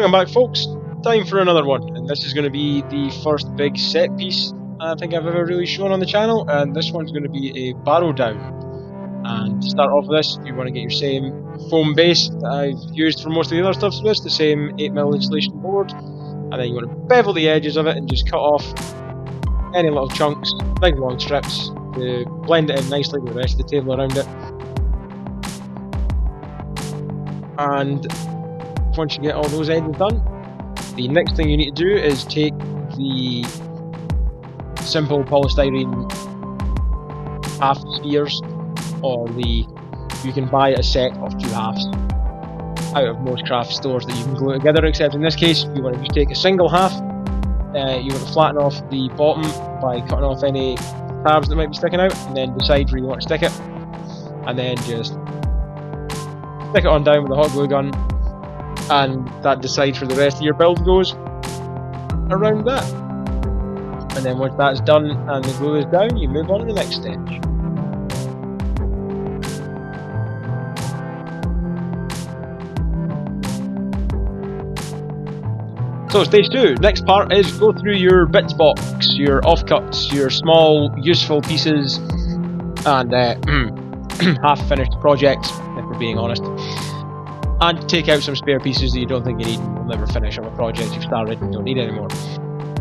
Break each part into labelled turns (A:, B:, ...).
A: Welcome back, folks. Time for another one, and this is going to be the first big set piece I think I've ever really shown on the channel, and this one's going to be a Barrow down. And to start off with this, you want to get your same foam base that I've used for most of the other stuff for this, the same 8mm insulation board, and then you want to bevel the edges of it and just cut off any little chunks, big long strips, to blend it in nicely with the rest of the table around it. And once you get all those edges done, the next thing you need to do is take the simple polystyrene half spheres, or you can buy a set of 2 halves out of most craft stores that you can glue together, except in this case you want to just take a single half. You want to flatten off the bottom by cutting off any tabs that might be sticking out, and then decide where you want to stick it, and then just stick it on down with a hot glue gun, and that decides where the rest of your build goes around that. And then once that's done and the glue is down, you move on to the next stage. So stage 2, next part is go through your bits box, your offcuts, your small useful pieces, and half finished projects, if we're being honest. And take out some spare pieces that you don't think you need and will never finish on a project you've started and don't need anymore.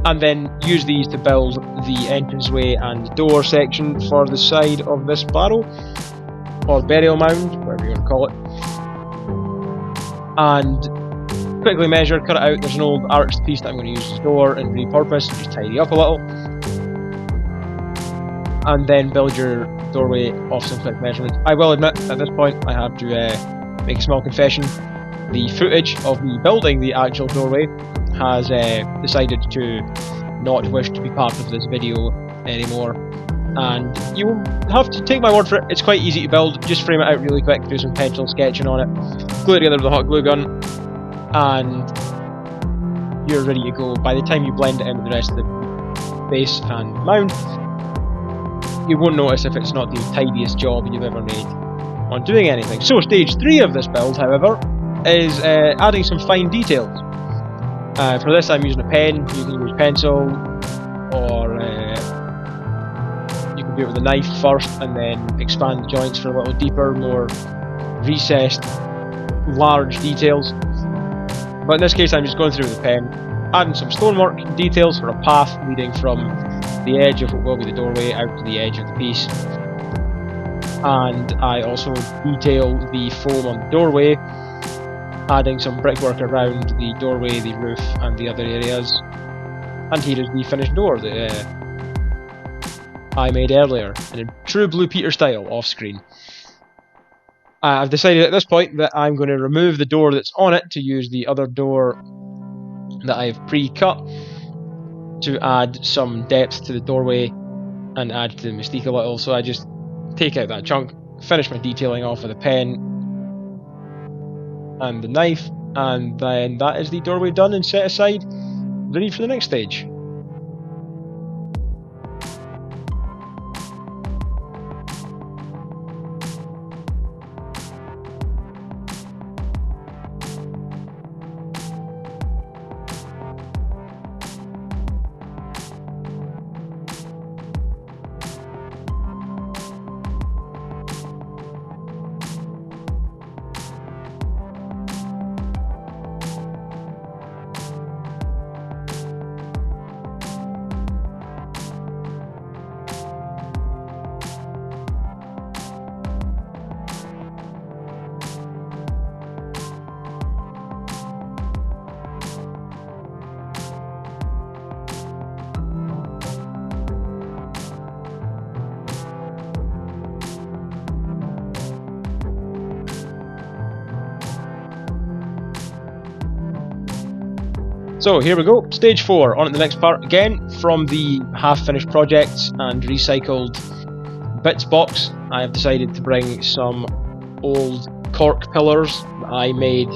A: And then use these to build the entranceway and door section for the side of this barrow, or burial mound, whatever you want to call it. And quickly measure, cut it out. There's an old arched piece that I'm going to use as door and repurpose, and just tidy up a little. And then build your doorway off some quick measurements. I will admit, at this point, I have to make a small confession. The footage of me building the actual doorway has decided to not wish to be part of this video anymore, and you will have to take my word for it. It's quite easy to build. Just frame it out really quick, do some pencil sketching on it, glue it together with a hot glue gun, and you're ready to go. By the time you blend it in with the rest of the base and mound, you won't notice if it's not the tidiest job you've ever made on doing anything. So stage 3 of this build, however, is adding some fine details. For this I'm using a pen. You can use pencil, or you can do it with a knife first and then expand the joints for a little deeper, more recessed, large details. But in this case I'm just going through with a pen, adding some stonework details for a path leading from the edge of what will be the doorway out to the edge of the piece. And I also detail the foam on the doorway, adding some brickwork around the doorway, the roof, and the other areas. And here is the finished door that I made earlier, in a true Blue Peter style, off screen. I've decided at this point that I'm going to remove the door that's on it to use the other door that I've pre-cut to add some depth to the doorway and add to the mystique a little. So I just take out that chunk, finish my detailing off with a pen and the knife, and then that is the doorway done and set aside, ready for the next stage. So here we go, stage 4, on to the next part again from the half-finished projects and recycled bits box. I have decided to bring some old cork pillars that I made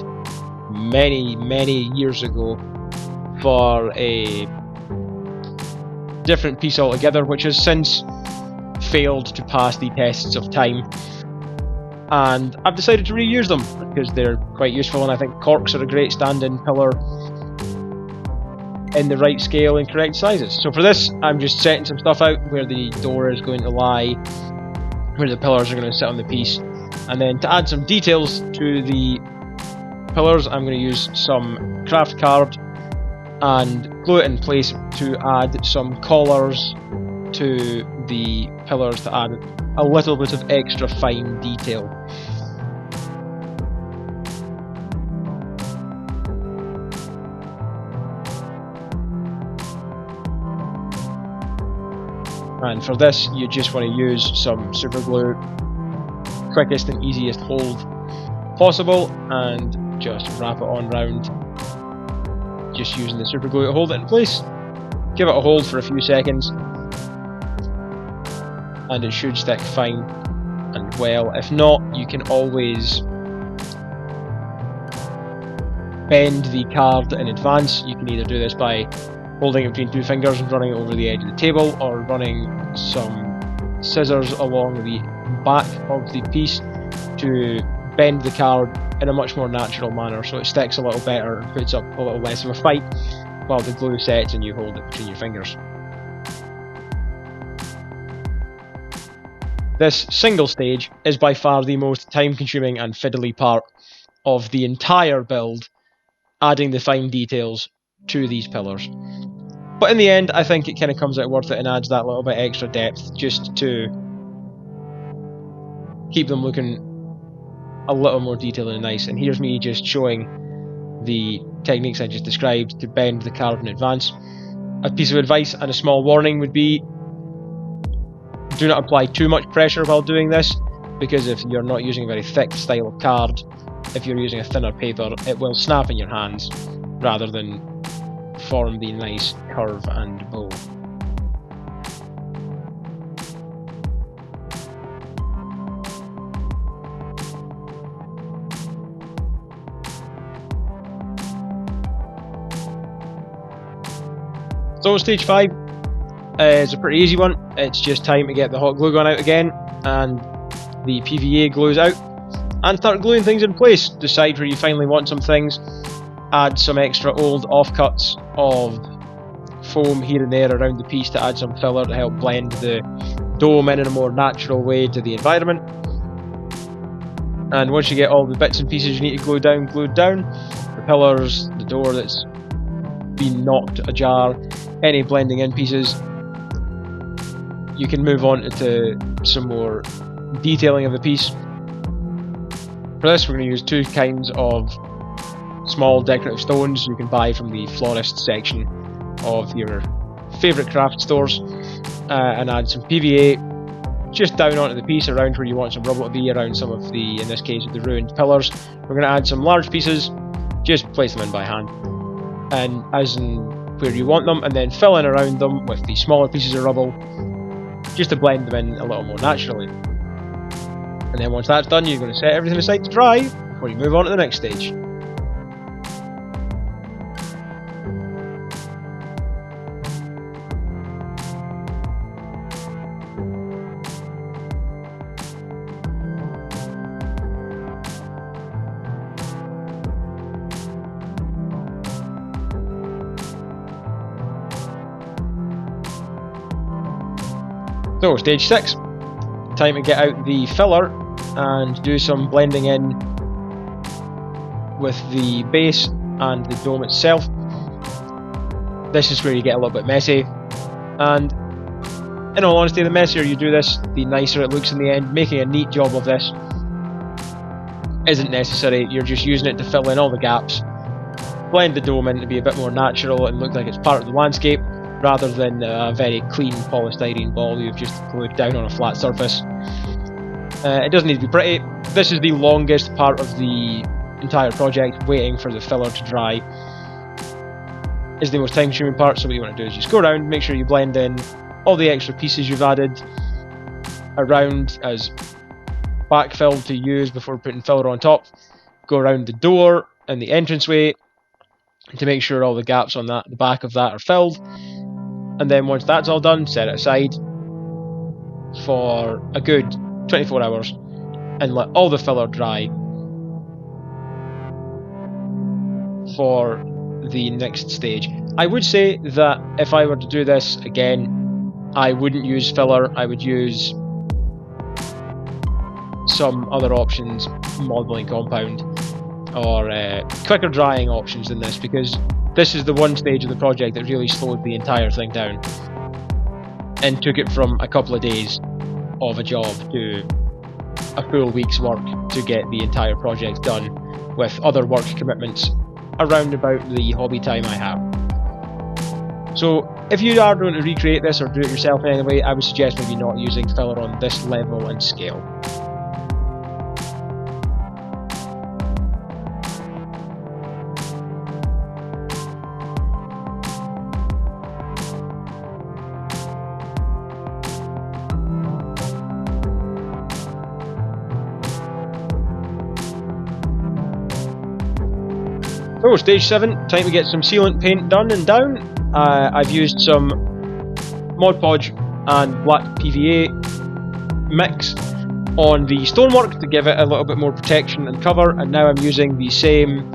A: many years ago for a different piece altogether, which has since failed to pass the tests of time. and I've decided to reuse them because they're quite useful, and I think corks are a great stand-in pillar in the right scale and correct sizes. So for this, I'm just setting some stuff out where the door is going to lie, where the pillars are going to sit on the piece, and then to add some details to the pillars, I'm going to use some craft card and glue it in place to add some collars to the pillars to add a little bit of extra fine detail. And for this, you just want to use some super glue, quickest and easiest hold possible, and just wrap it on round, just using the super glue to hold it in place. Give it a hold for a few seconds, and it should stick fine and well. If not, you can always bend the card in advance. You can either do this by holding it between two fingers and running it over the edge of the table, or running some scissors along the back of the piece to bend the card in a much more natural manner so it sticks a little better and puts up a little less of a fight while the glue sets and you hold it between your fingers. This single stage is by far the most time consuming and fiddly part of the entire build, adding the fine details to these pillars. But in the end, I think it kind of comes out worth it and adds that little bit extra depth just to keep them looking a little more detailed and nice. And here's me just showing the techniques I just described to bend the card in advance. A piece of advice and a small warning would be, do not apply too much pressure while doing this, because if you're not using a very thick style of card, if you're using a thinner paper, it will snap in your hands rather than form the nice curve and bow. So stage 5 is a pretty easy one. It's just time to get the hot glue gun out again and the PVA glues out and start gluing things in place. Decide where you finally want some things. Add some extra old offcuts of foam here and there around the piece to add some filler to help blend the dome in a more natural way to the environment. And once you get all the bits and pieces you need to glue down, glued down, the pillars, the door that's been knocked ajar, any blending in pieces, you can move on to some more detailing of the piece. For this, we're going to use two kinds of small decorative stones you can buy from the florist section of your favourite craft stores, and add some PVA just down onto the piece around where you want some rubble to be, around some of the, in this case, the ruined pillars. We're going to add some large pieces, just place them in by hand, and as in where you want them, and then fill in around them with the smaller pieces of rubble just to blend them in a little more naturally. And then once that's done, you're going to set everything aside to dry before you move on to the next stage. So stage 6, time to get out the filler and do some blending in with the base and the dome itself. This is where you get a little bit messy, and in all honesty, the messier you do this, the nicer it looks in the end. Making a neat job of this isn't necessary, you're just using it to fill in all the gaps, blend the dome in to be a bit more natural and look like it's part of the landscape, rather than a very clean polystyrene ball you've just glued down on a flat surface. It doesn't need to be pretty. This is the longest part of the entire project. Waiting for the filler to dry is the most time consuming part, so what you want to do is just go around, make sure you blend in all the extra pieces you've added around as backfill to use before putting filler on top. Go around the door and the entranceway to make sure all the gaps on that, the back of that, are filled. And then once that's all done, set it aside for a good 24 hours and let all the filler dry for the next stage. I would say that if I were to do this again, I wouldn't use filler, I would use some other options, modelling compound, or quicker drying options than this, because this is the one stage of the project that really slowed the entire thing down and took it from a couple of days of a job to a full week's work to get the entire project done, with other work commitments around about the hobby time I have. So if you are going to recreate this or do it yourself in any way, I would suggest maybe not using filler on this level and scale. So stage 7, time to get some sealant paint done and down. I've used some modpodege and black PVA mix on the stonework to give it a little bit more protection and cover, and now I'm using the same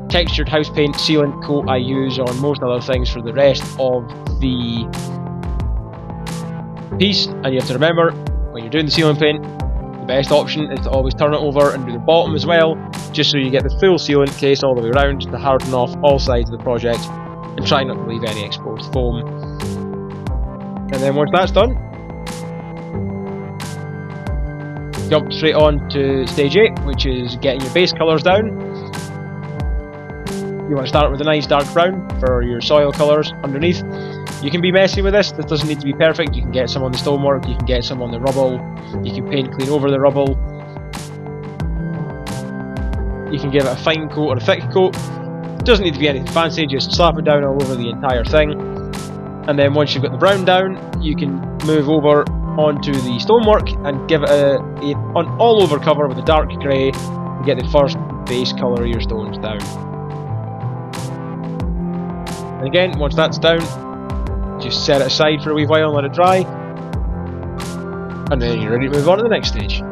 A: textured house paint sealant coat I use on most other things for the rest of the piece. And you have to remember, when you're doing the sealant paint, the best option is to always turn it over and do the bottom as well, just so you get the full sealant case all the way around to harden off all sides of the project, and try not to leave any exposed foam. And then once that's done, jump straight on to stage 8, which is getting your base colours down. You want to start with a nice dark brown for your soil colours underneath. You can be messy with this doesn't need to be perfect. You can get some on the stonework, you can get some on the rubble, you can paint clean over the rubble. You can give it a fine coat or a thick coat. It doesn't need to be anything fancy, just slap it down all over the entire thing. And then once you've got the brown down, you can move over onto the stonework and give it an all over cover with a dark grey to get the first base colour of your stones down. And again, once that's down, just set it aside for a wee while and let it dry, and then you're ready to move on to the next stage.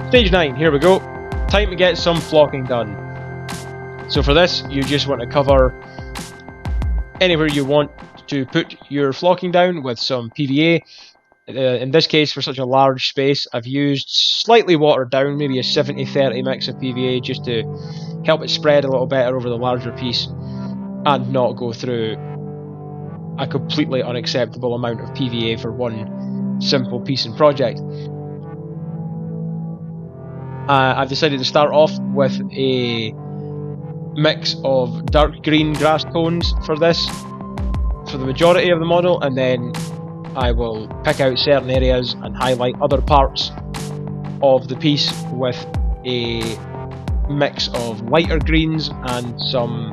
A: Stage 9, here we go. Time to get some flocking done. So for this, you just want to cover anywhere you want to put your flocking down with some PVA. In this case, for such a large space, I've used slightly watered down, maybe a 70-30 mix of PVA, just to help it spread a little better over the larger piece and not go through a completely unacceptable amount of PVA for one simple piece and project. I've decided to start off with a mix of dark green grass tones for this, for the majority of the model, and then I will pick out certain areas and highlight other parts of the piece with a mix of lighter greens and some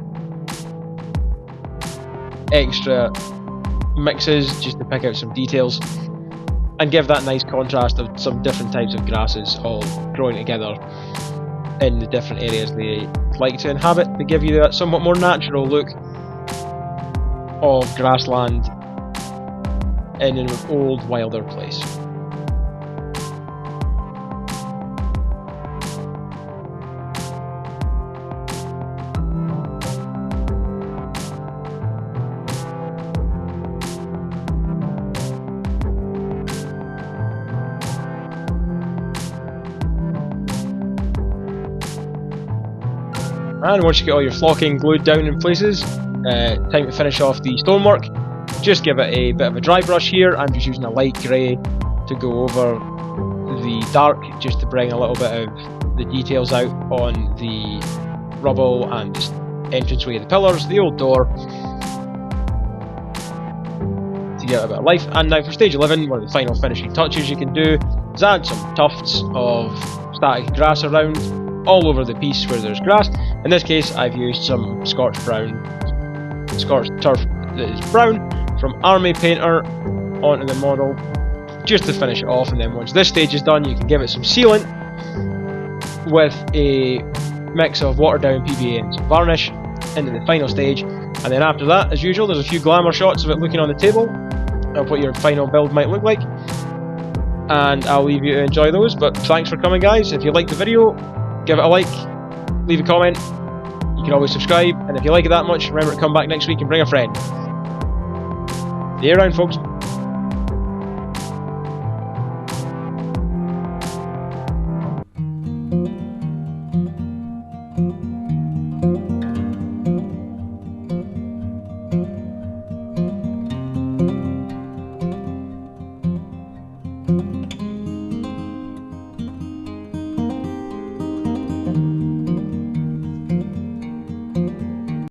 A: extra mixes just to pick out some details and give that nice contrast of some different types of grasses all growing together in the different areas they like to inhabit, to give you that somewhat more natural look of grassland in an old, wilder place. And once you get all your flocking glued down in places, time to finish off the stonework. Just give it a bit of a dry brush here. I'm just using a light grey to go over the dark, just to bring a little bit of the details out on the rubble and the entranceway of the pillars, the old door, to give it a bit of life. And now for stage 11, one of the final finishing touches you can do is add some tufts of static grass around all over the piece where there's grass. In this case, I've used some scorched brown Scottish turf that is brown from Army Painter onto the model just to finish it off, and then once this stage is done you can give it some sealant with a mix of watered down PVA and some varnish into the final stage, and then after that, as usual, there's a few glamour shots of it looking on the table of what your final build might look like, and I'll leave you to enjoy those. But thanks for coming, guys. If you liked the video, give it a like, leave a comment, you can always subscribe, and if you like it that much, remember to come back next week and bring a friend. See you around, folks.